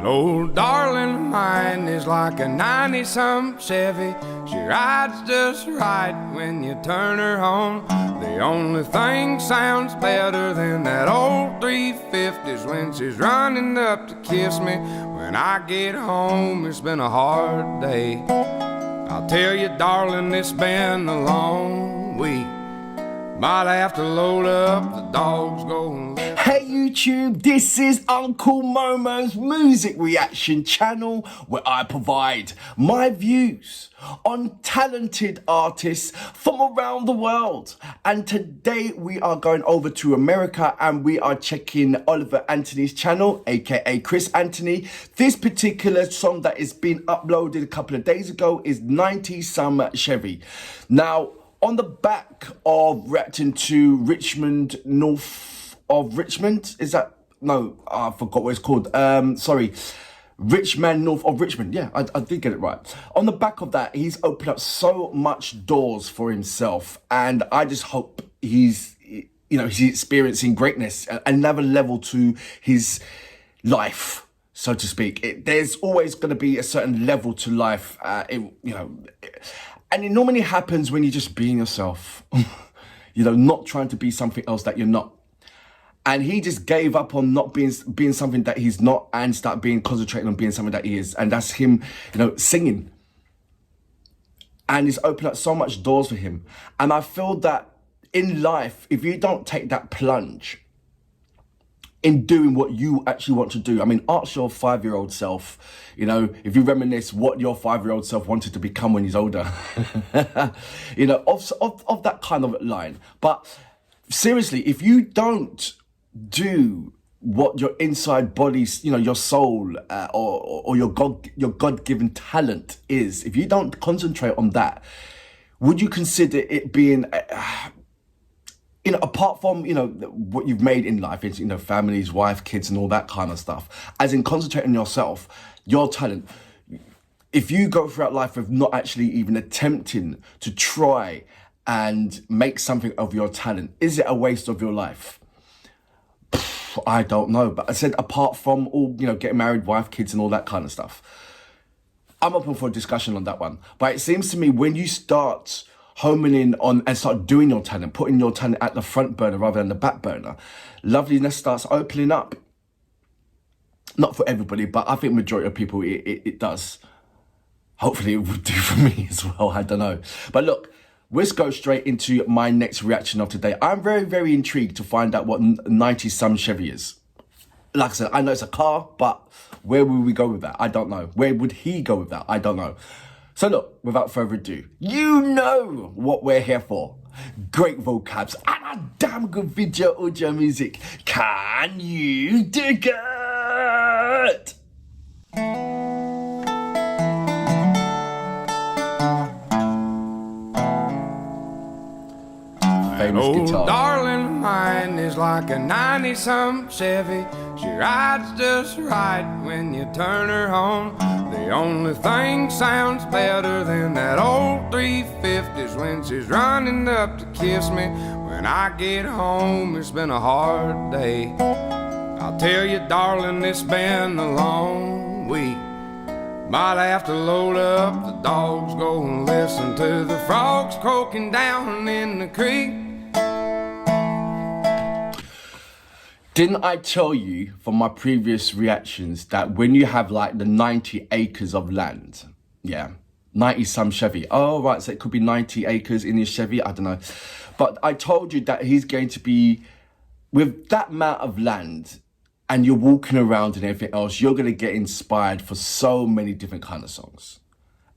An old darling of mine is like a 90-some Chevy. She rides just right when you turn her on. The only thing sounds better than that old 350's when she's running up to kiss me. When I get home, it's been a hard day. I'll tell you, darling, it's been a long week. Might have to load up, the dogs go. Hey YouTube, this is Uncle Momo's music reaction channel where I provide my views on talented artists from around the world. And today we are going over to America and we are checking Oliver Anthony's channel, aka Chris Anthony. This particular song that is being uploaded a couple of days ago is 90-some Chevy. Now, on the back of reacting to Richmond North of Richmond, is that, no, I forgot what it's called. Sorry, Richmond North of Richmond. Yeah, I did get it right. On the back of that, he's opened up so much doors for himself, and I just hope he's experiencing greatness, another level to his life, so to speak. There's always going to be a certain level to life, and it normally happens when you're just being yourself, not trying to be something else that you're not. And he just gave up on not being something that he's not and started concentrating on being something that he is. And that's him, singing. And it's opened up so much doors for him. And I feel that in life, if you don't take that plunge in doing what you actually want to do. I mean, ask your 5-year-old self, if you reminisce what your 5-year-old self wanted to become when he's older, of that kind of line. But seriously, if you don't do what your inside body, your soul or your God-given talent is, if you don't concentrate on that, would you consider it being apart from, what you've made in life, it's, families, wife, kids, and all that kind of stuff, as in concentrating on yourself, your talent, if you go throughout life with not actually even attempting to try and make something of your talent, is it a waste of your life? I don't know. But I said, apart from all, getting married, wife, kids, and all that kind of stuff, I'm open for a discussion on that one. But it seems to me when you start homing in on and start doing your talent, putting your talent at the front burner rather than the back burner, loveliness starts opening up. Not for everybody, but I think majority of people, it does. Hopefully it would do for me as well, I don't know. But look, let's go straight into my next reaction of today. I'm very, very intrigued to find out what 90-some Chevy is. Like I said, I know it's a car, but where will we go with that? I don't know. Where would he go with that? I don't know. So look, without further ado, you know what we're here for. Great vocabs and a damn good video audio music. Can you dig it? Famous old guitar. Darling of mine is like a 90-some Chevy. She rides just right when you turn her on. The only thing sounds better than that old 350's when she's running up to kiss me. When I get home, it's been a hard day. I'll tell you, darling, it's been a long week. Might have to load up, the dogs go and listen to the frogs croaking down in the creek. Didn't I tell you from my previous reactions that when you have like the 90 acres of land, 90-some Chevy. Oh, right, so it could be 90 acres in his Chevy, I don't know. But I told you that he's going to be, with that amount of land, and you're walking around and everything else, you're going to get inspired for so many different kind of songs.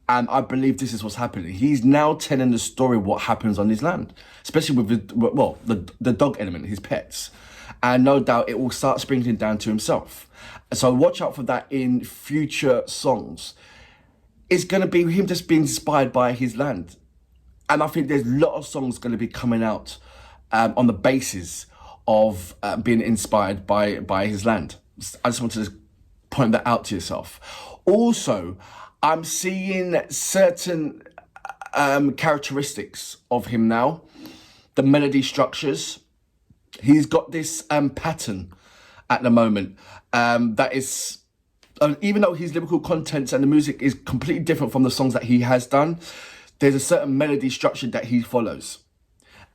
And I believe this is what's happening. He's now telling the story of what happens on his land, especially with the dog element, his pets. And no doubt it will start sprinkling down to himself. So watch out for that in future songs. It's going to be him just being inspired by his land. And I think there's a lot of songs going to be coming out on the basis of being inspired by his land. I just wanted to point that out to yourself. Also, I'm seeing certain characteristics of him now. The melody structures. He's got this pattern at the moment that is even though his lyrical contents and the music is completely different from the songs that he has done, there's a certain melody structure that he follows.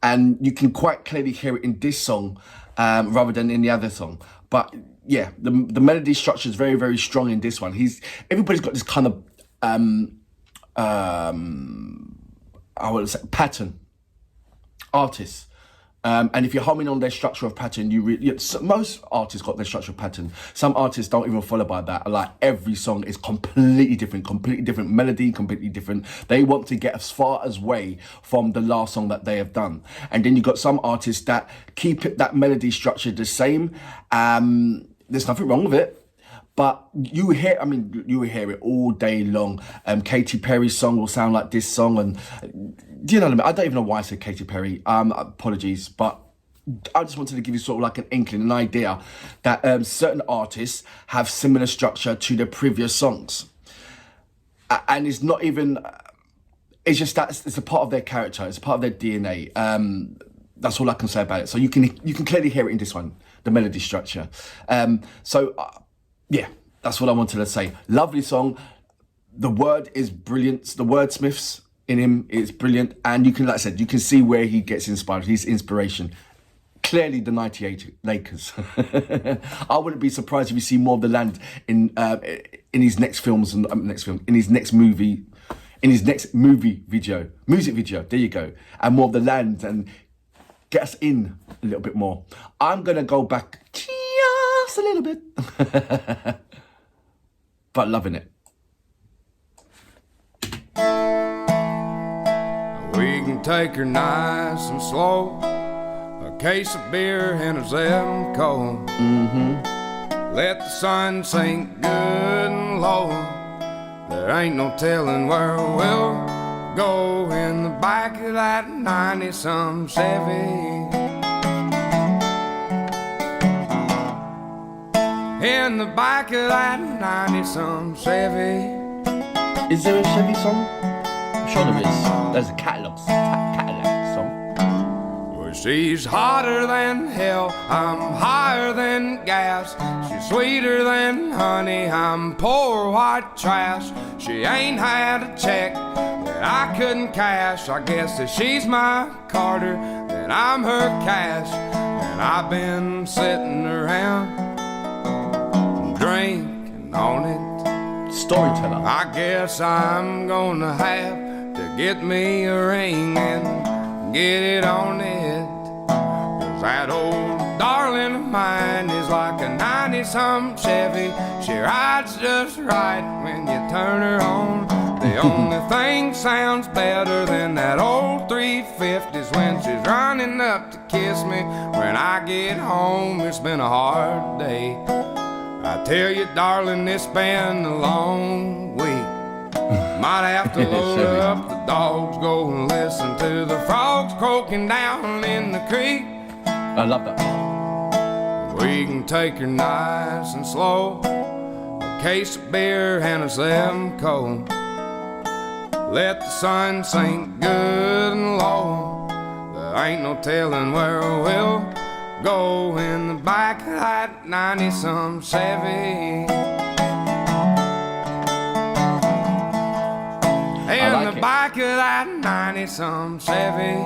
And you can quite clearly hear it in this song rather than in the other song. But yeah, the melody structure is very, very strong in this one. Everybody's got this kind of, I would say, pattern, artists. And if you're humming on their structure of pattern, most artists got their structure of pattern. Some artists don't even follow by that. Like, every song is completely different melody, completely different. They want to get as far as way from the last song that they have done. And then you got some artists that keep that melody structure the same. There's nothing wrong with it. But you will hear it all day long. Katy Perry's song will sound like this song, and do you know what I mean? I don't even know why I said Katy Perry. Apologies, but I just wanted to give you sort of like an inkling, an idea that certain artists have similar structure to their previous songs, and it's not even. It's just that it's a part of their character. It's a part of their DNA. That's all I can say about it. So you can clearly hear it in this one, the melody structure. Yeah, that's what I wanted to say. Lovely song. The word is brilliant. The wordsmiths in him is brilliant. And you can, like I said, you can see where he gets inspired, his inspiration. Clearly the 98 Lakers. I wouldn't be surprised if you see more of the land in his next films, and in his next movie video, music video, there you go. And more of the land, and get us in a little bit more. I'm going to go back just a little bit. But loving it. We can take her nice and slow, a case of beer and a Zemco. Let the sun sink good and low. There ain't no telling where we'll go in the back of that 90-some Chevy. In the back of that 90-some Chevy. Is there a Chevy song? I'm sure there is. There's a Cadillac song. Well, she's hotter than hell, I'm higher than gas. She's sweeter than honey, I'm poor white trash. She ain't had a check that I couldn't cash. I guess that she's my Carter, then I'm her cash. And I've been sitting around drinking on it. Storyteller. I guess I'm gonna have to get me a ring and get it on it. 'Cause that old darling of mine is like a 90-some Chevy. She rides just right when you turn her on. The only thing sounds better than that old 350 is when she's running up to kiss me when I get home. It's been a hard day, I tell you, darling, it's been a long week. Might have to load up the dogs, go and listen to the frogs croaking down in the creek. I love that. We can take her nice and slow, a case of beer and a Zemco. Let the sun sink good and low. There ain't no telling where we'll go in the back of that 90-some Chevy. In the back of that 90-some Chevy.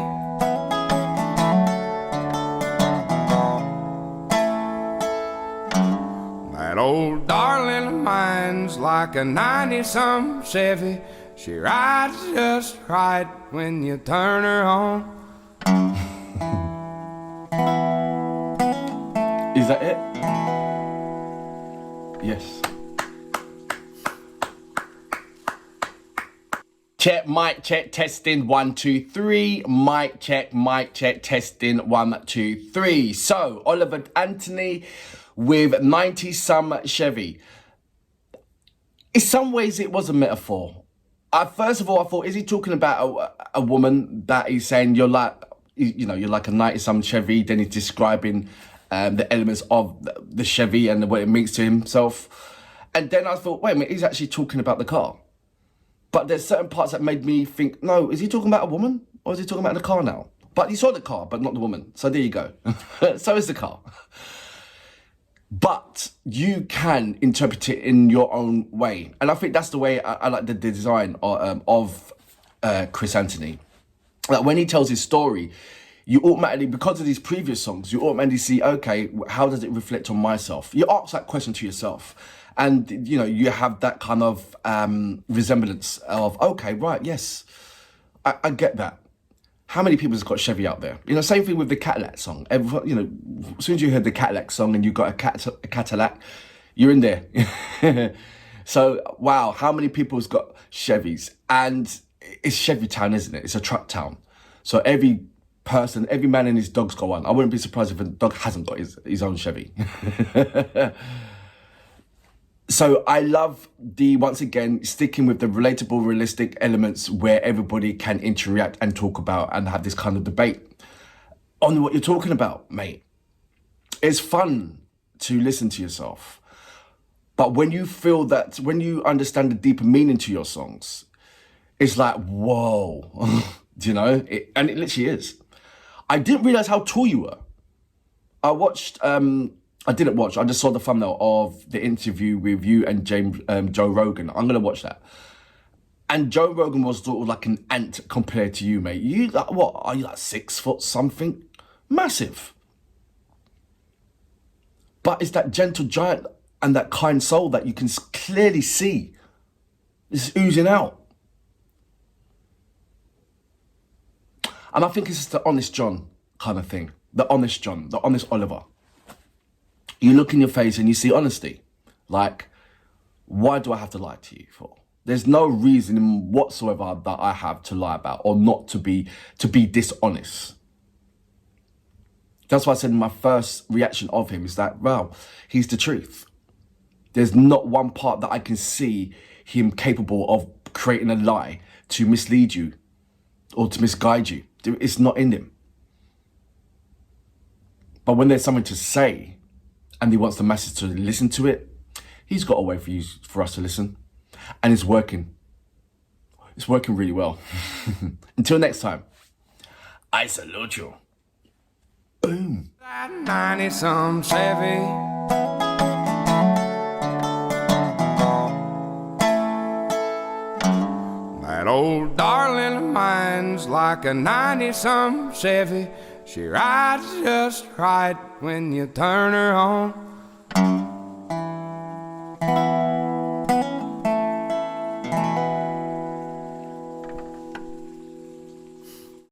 That old darling of mine's like a 90-some Chevy. She rides just right when you turn her on. Is that it? Yes. Check, mic check, testing, 1, 2, 3. Mic check, testing, 1, 2, 3. So, Oliver Anthony with 90-some Chevy. In some ways, it was a metaphor. First of all, I thought, is he talking about a woman that he's saying you're like, you're like a 90-some Chevy? Then he's describing the elements of the Chevy and what it means to himself. And then I thought, wait a minute, he's actually talking about the car. But there's certain parts that made me think, no, is he talking about a woman? Or is he talking about the car now? But he saw the car, but not the woman. So there you go. So is the car. but you can interpret it in your own way. And I think that's the way I like the design of Chris Anthony. Like when he tells his story, you automatically, because of these previous songs, you automatically see, okay, how does it reflect on myself? You ask that question to yourself. And, you know, you have that kind of resemblance of, okay, right, yes, I get that. How many people has got Chevy out there? You know, same thing with the Cadillac song. You know, as soon as you heard the Cadillac song and you got a Cadillac, you're in there. So, wow, how many people has got Chevys? And it's Chevy town, isn't it? It's a truck town. So every man and his dog's got one. I wouldn't be surprised if a dog hasn't got his own Chevy. So I love once again, sticking with the relatable, realistic elements where everybody can interact and talk about and have this kind of debate on what you're talking about, mate. It's fun to listen to yourself. But when you feel that, when you understand the deeper meaning to your songs, it's like, whoa, do you know? And it literally is. I didn't realize how tall you were. I didn't watch. I just saw the thumbnail of the interview with you and Joe Rogan. I'm gonna watch that. And Joe Rogan was sort of like an ant compared to you, mate. You like what? Are you like 6 foot something? Massive. But it's that gentle giant and that kind soul that you can clearly see. It's oozing out. And I think it's just the honest John kind of thing. The honest John, the honest Oliver. You look in your face and you see honesty. Like, why do I have to lie to you for? There's no reason whatsoever that I have to lie about or not to be dishonest. That's why I said my first reaction of him is that, well, he's the truth. There's not one part that I can see him capable of creating a lie to mislead you or to misguide you. It's not in him. But when there's something to say, and he wants the masses to listen to it, he's got a way for us to listen. And it's working. It's working really well. Until next time, I salute you. Boom. That 90-some Chevy, that old darling of mine's like a 90-some Chevy. She rides just right when you turn her on.